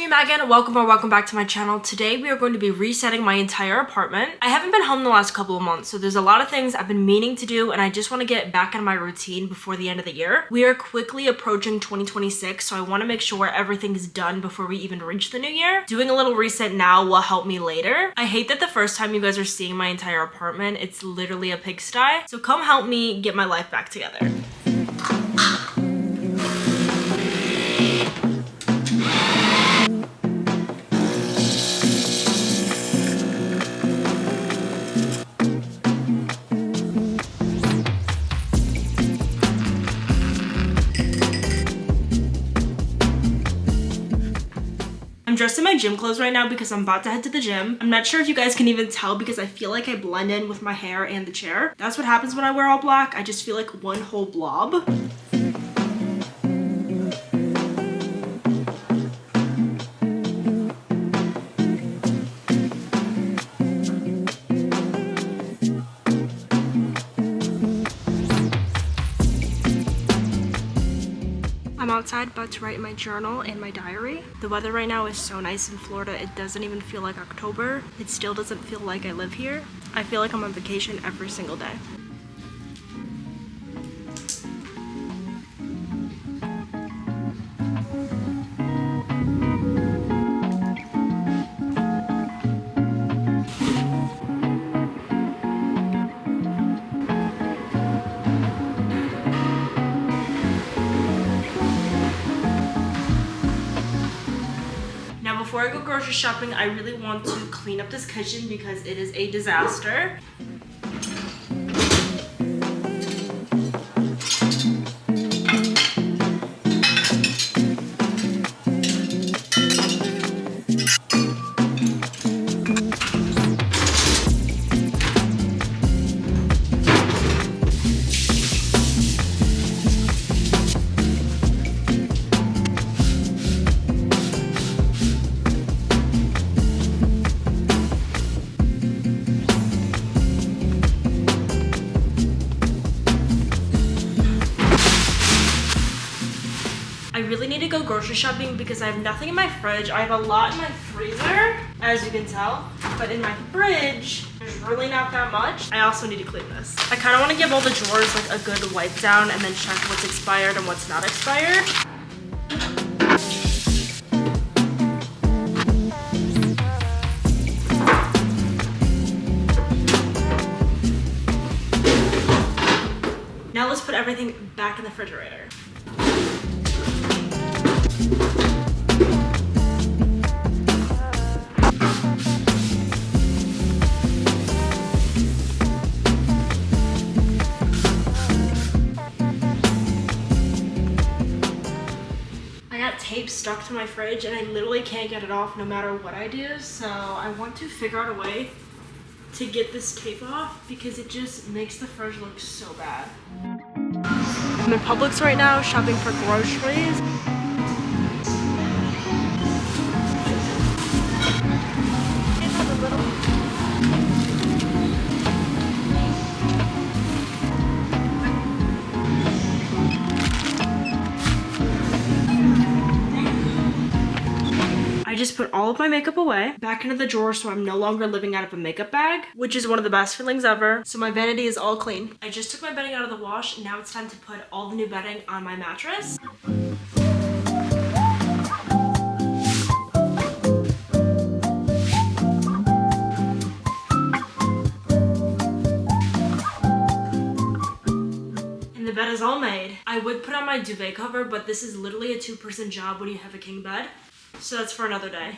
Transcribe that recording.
Megan, welcome back to my channel. Today we are going to be resetting my entire apartment. I haven't been home the last couple of months, so there's a lot of things I've been meaning to do and I just want to get back in my routine before the end of the year. We are quickly approaching 2026, so I want to make sure everything is done before we even reach the new year. Doing a little reset now will help me later. I hate that the first time you guys are seeing my entire apartment, it's literally a pigsty. So come help me get my life back together. I'm dressed in my gym clothes right now because I'm about to head to the gym. I'm not sure if you guys can even tell because I feel like I blend in with my hair and the chair. That's what happens when I wear all black. I just feel like one whole blob. I'm outside about to write my journal and my diary. The weather right now is so nice in Florida, it doesn't even feel like October. It still doesn't feel like I live here. I feel like I'm on vacation every single day. Before I go grocery shopping, I really want to clean up this kitchen because it is a disaster. I really need to go grocery shopping because I have nothing in my fridge. I have a lot in my freezer, as you can tell, but in my fridge, there's really not that much. I also need to clean this. I kind of want to give all the drawers like a good wipe down and then check what's expired and what's not expired. Now let's put everything back in the refrigerator. Tape stuck to my fridge and I literally can't get it off no matter what I do, so I want to figure out a way to get this tape off because it just makes the fridge look so bad. I'm in Publix right now shopping for groceries. I just put all of my makeup away, back into the drawer so I'm no longer living out of a makeup bag, which is one of the best feelings ever. So my vanity is all clean. I just took my bedding out of the wash, and now it's time to put all the new bedding on my mattress. The bed is all made. I would put on my duvet cover, but this is literally a two-person job when you have a king bed. So that's for another day.